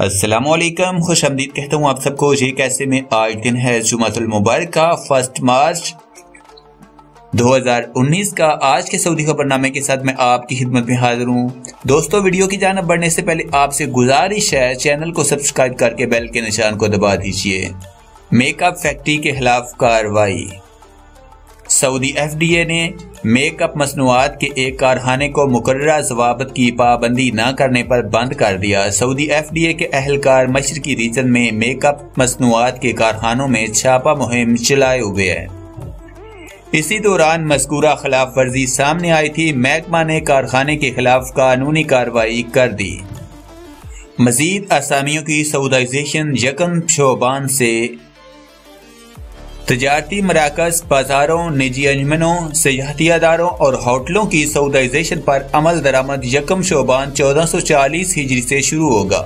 السلام علیکم، خوش آمدید کہتا ہوں آپ سب کو جی۔ کیسے میں آج دن ہے جمعۃ المبارک کا 1 مارچ 2019 کا۔ آج کے سعودی خبر نامے کے ساتھ میں آپ کی خدمت میں حاضر ہوں۔ دوستو، ویڈیو کی جانب بڑھنے سے پہلے آپ سے گزارش ہے چینل کو سبسکرائب کر کے بیل کے نشان کو دبا دیجئے۔ میک اپ فیکٹری کے خلاف کارروائی۔ سعودی ایف ڈی اے نے میک اپ مصنوعات کے ایک کارخانے کو مقررہ ضوابط کی پابندی نہ کرنے پر بند کر دیا۔ سعودی ایف ڈی اے کے اہلکار مشرقی ریجن میں میک اپ مصنوعات کے کارخانوں میں چھاپہ مہم چلائے ہوئے ہیں۔ اسی دوران مذکورہ خلاف ورزی سامنے آئی تھی۔ محکمہ نے کارخانے کے خلاف قانونی کارروائی کر دی۔ مزید اسامیوں کی سعودائزیشن 1 شعبان سے تجارتی مراکز، بازاروں، نجی انجمنوں، سیاحتی اداروں اور ہوٹلوں کی سعودائزیشن پر عمل درآمد 1 شعبان 1440 ہجری سے شروع ہوگا۔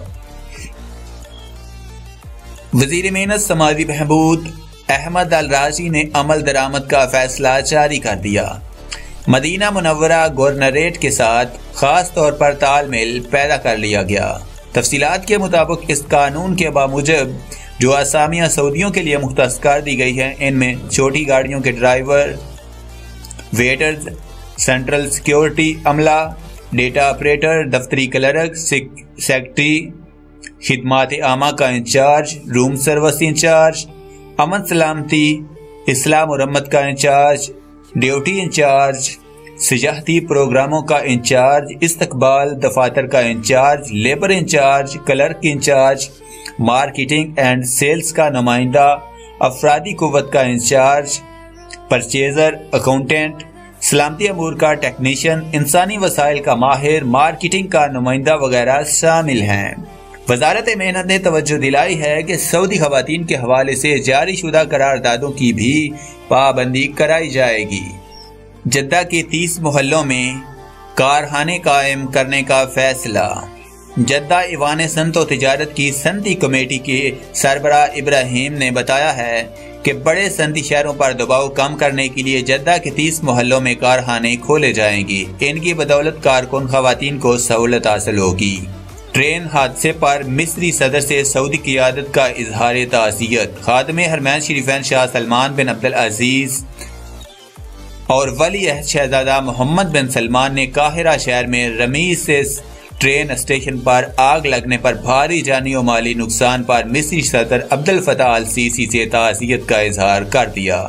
وزیر محنت سماجی بہبود احمد الراجی نے عمل درآمد کا فیصلہ جاری کر دیا۔ مدینہ منورہ گورنریٹ کے ساتھ خاص طور پر تال میل پیدا کر لیا گیا۔ تفصیلات کے مطابق اس قانون کے باموجب جو اسامیاں سعودیوں کے لیے مختص کر دی گئی ہیں، ان میں چھوٹی گاڑیوں کے ڈرائیور، ویٹرز، سینٹرل سیکیورٹی عملہ، ڈیٹا آپریٹر، دفتری کلرک، سیکرٹری، خدمات عامہ کا انچارج، روم سروس انچارج، امن سلامتی، اصلاح مرمت کا انچارج، ڈیوٹی انچارج، سیاحتی پروگراموں کا انچارج، استقبال دفاتر کا incharge, labour incharge, clerk incharge, marketing and sales کا نمائندہ، افرادی قوت کا انچارج، پرچیزر، اکاؤنٹنٹ، سلامتی امور کا ٹیکنیشین، انسانی وسائل کا ماہر، مارکیٹنگ کا نمائندہ وغیرہ شامل ہیں۔ وزارت محنت نے توجہ دلائی ہے کہ سعودی خواتین کے حوالے سے جاری شدہ قراردادوں کی بھی پابندی کرائی جائے گی۔ جدہ کے 30 محلوں میں کارخانے قائم کرنے کا فیصلہ۔ جدہ ایوان صنعت و تجارت کی صنعتی کمیٹی کے سربراہ ابراہیم نے بتایا ہے کہ بڑے صنعتی شہروں پر دباؤ کم کرنے کے لیے جدہ کے 30 محلوں میں کارخانے کھولے جائیں گے۔ ان کی بدولت کارکن خواتین کو سہولت حاصل ہوگی۔ ٹرین حادثے پر مصری صدر سے سعودی قیادت کا اظہار تعزیت۔ خادم حرمین شریفین شاہ سلمان بن عبدالعزیز اور ولی عہد شہزادہ محمد بن سلمان نے قاہرہ شہر میں رمیسیس ٹرین اسٹیشن پر آگ لگنے پر بھاری جانی و مالی نقصان پر مصری صدر عبد الفتاح السیسی سے تعزیت کا اظہار کر دیا۔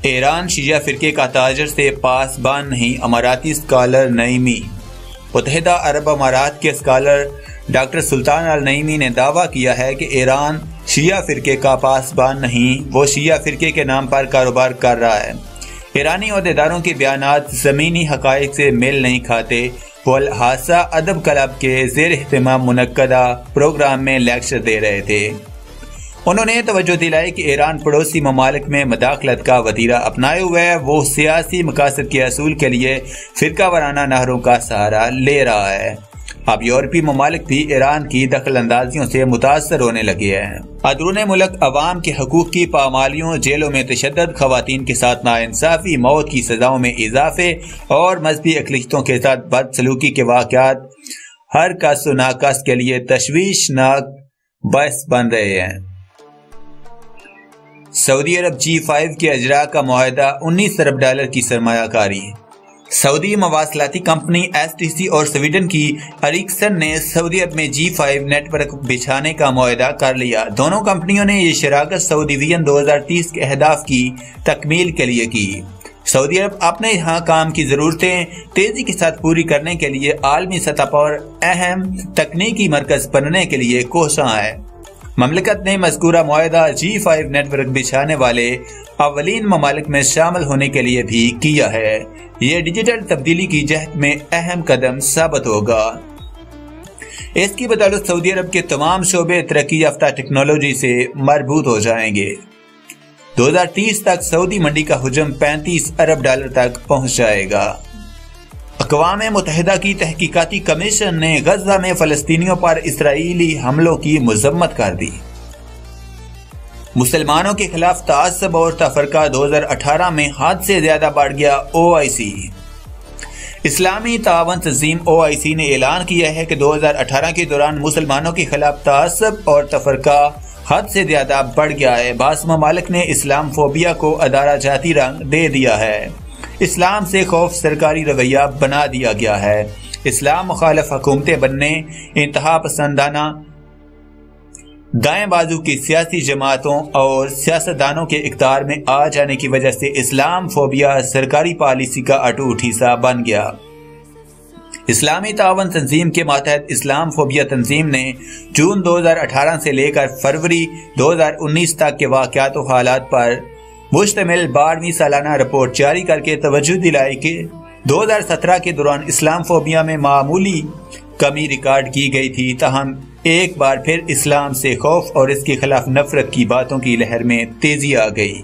ایران شیعہ فرقے کا تاجر سے پاسبان نہیں، اماراتی اسکالر نعیمی۔ متحدہ عرب امارات کے اسکالر ڈاکٹر سلطان النعیمی نے دعویٰ کیا ہے کہ ایران شیعہ فرقے کا پاسبان نہیں، وہ شیعہ فرقے کے نام پر کاروبار کر رہا ہے۔ ایرانی عہدیداروں کے بیانات زمینی حقائق سے میل نہیں کھاتے۔ وہ الحاصہ ادب کلب کے زیر اہتمام منعقدہ پروگرام میں لیکچر دے رہے تھے۔ انہوں نے توجہ دلائی کہ ایران پڑوسی ممالک میں مداخلت کا وتیرہ اپنائے ہوئے ہے۔ وہ سیاسی مقاصد کے حصول کے لیے فرقہ وارانہ نہروں کا سہارا لے رہا ہے۔ اب یورپی ممالک بھی ایران کی دخل اندازیوں سے متاثر ہونے لگے ہیں۔ اندرون ملک عوام کے حقوق کی پامالیوں، جیلوں میں تشدد، خواتین کے ساتھ ناانصافی، موت کی سزاؤں میں اضافے اور مذہبی اقلیتوں کے ساتھ بدسلوکی کے واقعات ہر کس و ناکس کے لیے تشویشناک باعث بن رہے ہیں۔ سعودی عرب G5 کے اجراء کا معاہدہ $19 ارب کی سرمایہ کاری۔ سعودی مواصلاتی کمپنی STC اور سویڈن کی اریکسن نے سعودی عرب میں G5 نیٹ ورک بچھانے کا معاہدہ کر لیا۔ دونوں کمپنیوں نے یہ شراکت سعودی ویژن 2030 کے اہداف کی تکمیل کے لیے کی۔ سعودی عرب اپنے یہاں کام کی ضرورتیں تیزی کے ساتھ پوری کرنے کے لیے عالمی سطح پر اہم تکنیکی مرکز بننے کے لیے کوشاں ہے۔ مملکت نے مذکورہ معاہدہ G5 نیٹ ورک بچھانے والے اولین ممالک میں شامل ہونے کے لیے بھی کیا ہے۔ یہ ڈیجیٹل تبدیلی کی جہت میں اہم قدم ثابت ہوگا۔ اس کی بدولت سعودی عرب کے تمام شعبے ترقی یافتہ ٹیکنالوجی سے مربوط ہو جائیں گے۔ 2030 تک سعودی منڈی کا حجم $35 ارب تک پہنچ جائے گا۔ اقوام متحدہ کی تحقیقاتی کمیشن نے غزہ میں فلسطینیوں پر اسرائیلی حملوں کی مذمت کر دی۔ مسلمانوں کے خلاف تعصب اور تفرقہ 2018 میں حد سے زیادہ بڑھ گیا۔ OIC اسلامی تعاون تنظیم OIC نے اعلان کیا ہے کہ 2018 کے دوران مسلمانوں کے خلاف تعصب اور تفرقہ حد سے زیادہ بڑھ گیا ہے۔ بعض ممالک نے اسلام فوبیا کو ادارہ جاتی رنگ دے دیا ہے۔ اسلام سے خوف سرکاری رویہ بنا دیا گیا ہے۔ اسلام مخالف حکومتیں بننے، انتہا پسندانہ دائیں بازو کی سیاسی جماعتوں اور سیاستدانوں کے اقتدار میں آ جانے کی وجہ سے اسلام فوبیا سرکاری پالیسی کا اٹوٹ حصہ بن گیا۔ اسلامی تعاون تنظیم کے ماتحت اسلام فوبیا تنظیم نے جون 2018 سے لے کر فروری 2019 تک کے واقعات و حالات پر مشتمل 12ویں سالانہ رپورٹ جاری کر کے توجہ دلائی کہ 2017 کے دوران اسلام فوبیا میں معمولی کمی ریکارڈ کی گئی تھی، تاہم ایک بار پھر اسلام سے خوف اور اس کے خلاف نفرت کی باتوں کی لہر میں تیزی آ گئی۔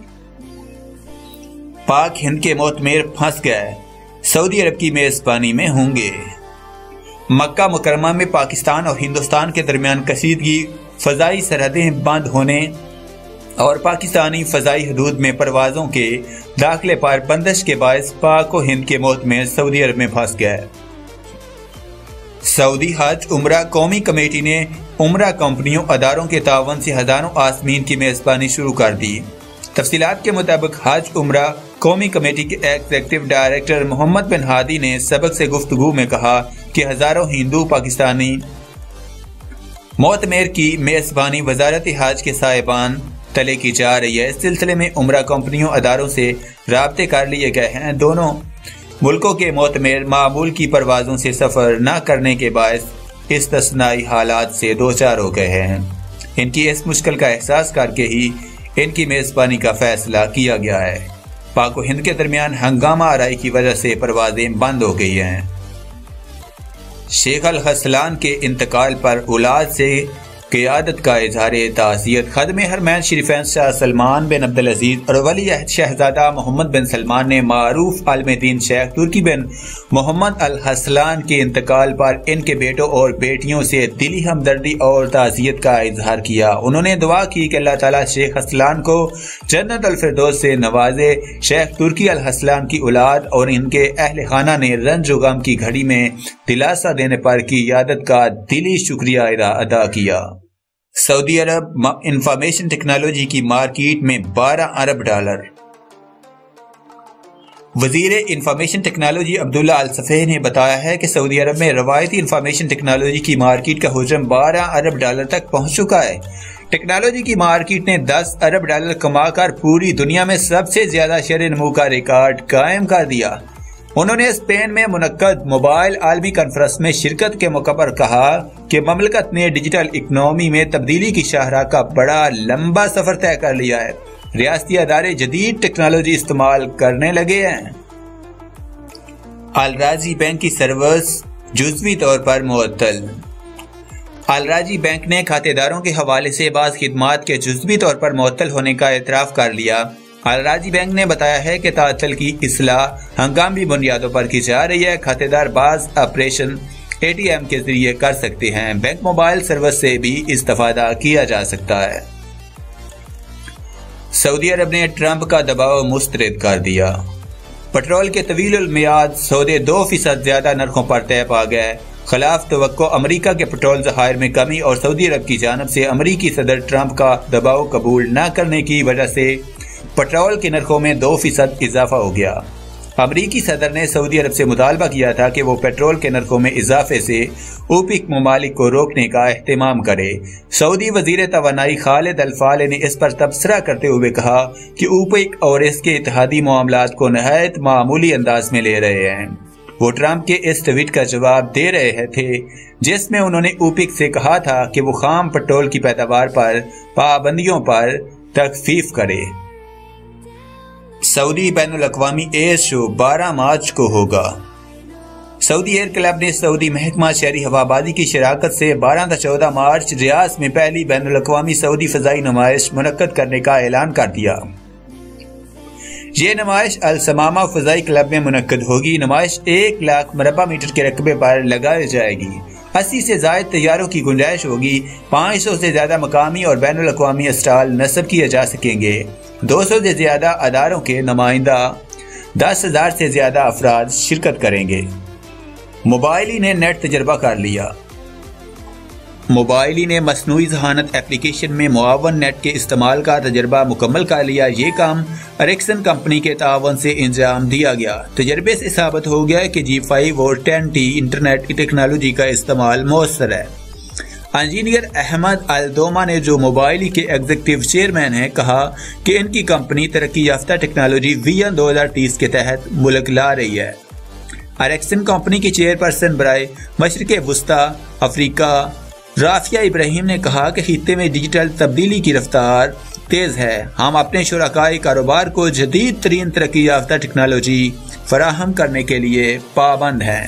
پاک ہند کے معتمر پھنس گئے، سعودی عرب کی میزبانی میں ہوں گے۔ مکہ مکرمہ میں پاکستان اور ہندوستان کے درمیان کشیدگی، فضائی سرحدیں بند ہونے اور پاکستانی فضائی حدود میں پروازوں کے داخلے پر بندش کے باعث پاک و ہند کے معتمر سعودی عرب میں پھنس گئے۔ سعودی حج عمرہ قومی کمیٹی نے عمرہ کمپنیوں اداروں کے تعاون سے ہزاروں عازمین کی میزبانی شروع کر دی۔ تفصیلات کے مطابق حج عمرہ قومی کمیٹی کے ایگزیکٹو ڈائریکٹر محمد بن ہادی نے سبق سے گفتگو میں کہا کہ ہزاروں ہندو پاکستانی معتمر کی میزبانی وزارت حج کے صاحبان تلے کی جا رہی ہے۔ اس سلسلے میں عمرہ کمپنیوں اداروں سے رابطے کر لیے گئے ہیں۔ دونوں ملکوں کے معتمر معمول کی پروازوں سے سفر نہ کرنے کے باعث استثنائی حالات سے دوچار ہو گئے ہیں۔ ان کی اس مشکل کا احساس کر کے ہی ان کی میزبانی کا فیصلہ کیا گیا ہے۔ پاک و ہند کے درمیان ہنگامہ آرائی کی وجہ سے پروازیں بند ہو گئی ہیں۔ شیخ الحسلان کے انتقال پر اولاد سے قیادت کا اظہار تعزیت۔ خادم حرمین شریفین شاہ سلمان بن عبدالعزیز اور ولی عہد شہزادہ محمد بن سلمان نے معروف عالم دین شیخ ترکی بن محمد الحسلان کے انتقال پر ان کے بیٹوں اور بیٹیوں سے دلی ہمدردی اور تعزیت کا اظہار کیا۔ انہوں نے دعا کی کہ اللہ تعالیٰ شیخ حسلان کو جنت الفردوس سے نوازے۔ شیخ ترکی الحسلان کی اولاد اور ان کے اہل خانہ نے رنج و غم کی گھڑی میں دلاسا دینے پر قیادت کا دلی شکریہ ادا کیا۔ سعودی عرب انفارمیشن ٹیکنالوجی کی مارکیٹ میں 12 ارب ڈالر۔ وزیر انفارمیشن ٹیکنالوجی عبداللہ الصفیح نے بتایا ہے کہ سعودی عرب میں روایتی انفارمیشن ٹیکنالوجی کی مارکیٹ کا حجم 12 ارب ڈالر تک پہنچ چکا ہے۔ ٹیکنالوجی کی مارکیٹ نے 10 ارب ڈالر کما کر پوری دنیا میں سب سے زیادہ شرح نمو کا ریکارڈ قائم کر دیا۔ انہوں نے اسپین میں منعقد موبائل عالمی کانفرنس میں شرکت کے موقع پر کہا کہ مملکت نے ڈیجیٹل اکنامی میں تبدیلی کی شاہراہ کا بڑا لمبا سفر طے کر لیا ہے۔ ریاستی ادارے جدید ٹیکنالوجی استعمال کرنے لگے ہیں۔ الراجی بینک کی سروس جزوی طور پر معطل۔ الراجی بینک نے کھاتے داروں کے حوالے سے بعض خدمات کے جزوی طور پر معطل ہونے کا اعتراف کر لیا۔ الراجی بینک نے بتایا ہے کہ تعطل کی اصلاح ہنگامی بنیادوں پر کی جا رہی ہے۔ کھاتے دار بعض آپریشن ATM کے ذریعے کر سکتے ہیں۔ بینک موبائل سروس سے بھی استفادہ کیا جا سکتا ہے۔ سعودی عرب نے ٹرمپ کا دباؤ مسترد کر دیا۔ پٹرول کے طویل المیعاد سودے 2% زیادہ نرخوں پر طے پا گئے۔ خلاف توقع امریکہ کے پٹرول ذخائر میں کمی اور سعودی عرب کی جانب سے امریکی صدر ٹرمپ کا دباؤ قبول نہ کرنے کی وجہ سے پٹرول کے نرخوں میں 2% اضافہ ہو گیا۔ امریکی صدر نے سعودی عرب سے مطالبہ کیا تھا کہ وہ پیٹرول کے نرخوں میں اضافے سے اوپیک ممالک کو روکنے کا اہتمام کرے۔ سعودی وزیر توانائی خالد الفالح نے اس پر تبصرہ کرتے ہوئے کہا کہ اوپیک اور اس کے اتحادی معاملات کو نہایت معمولی انداز میں لے رہے ہیں۔ وہ ٹرمپ کے اس ٹویٹ کا جواب دے رہے تھے جس میں انہوں نے اوپیک سے کہا تھا کہ وہ خام پٹرول کی پیداوار پر پابندیوں پر تخفیف کرے۔ سعودی بین الاقوامی ایئر شو 12 مارچ کو ہوگا۔ سعودی ایئر کلب نے سعودی محکمہ شہری ہوابازی کی شراکت سے 12 تا 14 مارچ ریاض میں پہلی بین الاقوامی سعودی فضائی نمائش منعقد کرنے کا اعلان کر دیا۔ یہ نمائش السمامہ فضائی کلب میں منعقد ہوگی۔ نمائش 1 لاکھ مربع میٹر کے رقبے پر لگائی جائے گی۔ 80 سے زائد طیاروں کی گنجائش ہوگی۔ 500 سے زیادہ مقامی اور بین الاقوامی اسٹال نصب کیے جا سکیں گے۔ 200 سے زیادہ اداروں کے نمائندہ 10,000 سے زیادہ افراد شرکت کریں گے۔ موبائلی نے نیٹ تجربہ کر لیا۔ موبائلی نے مصنوعی ذہانت ایپلیکیشن میں معاون نیٹ کے استعمال کا تجربہ مکمل کر لیا۔ یہ کام اریکسن کمپنی کے تعاون سے انجام دیا گیا۔ تجربے سے ثابت ہو گیا کہ G5 اور 10T انٹرنیٹ ٹیکنالوجی کا استعمال مؤثر ہے۔ انجینئر احمد الدوما نے، جو موبائلی کے ایگزیکٹو چیئرمین ہیں، کہا کہ ان کی کمپنی ترقی یافتہ ٹیکنالوجی ویژن 2030 کے تحت ملک لا رہی ہے۔ اریکسن کمپنی کی چیئرپرسن برائے مشرق وسطی افریقہ رافیہ ابراہیم نے کہا کہ خطے میں ڈیجیٹل تبدیلی کی رفتار تیز ہے۔ ہم اپنے شرکائے کاروبار کو جدید ترین ترقی یافتہ ٹیکنالوجی فراہم کرنے کے لیے پابند ہیں۔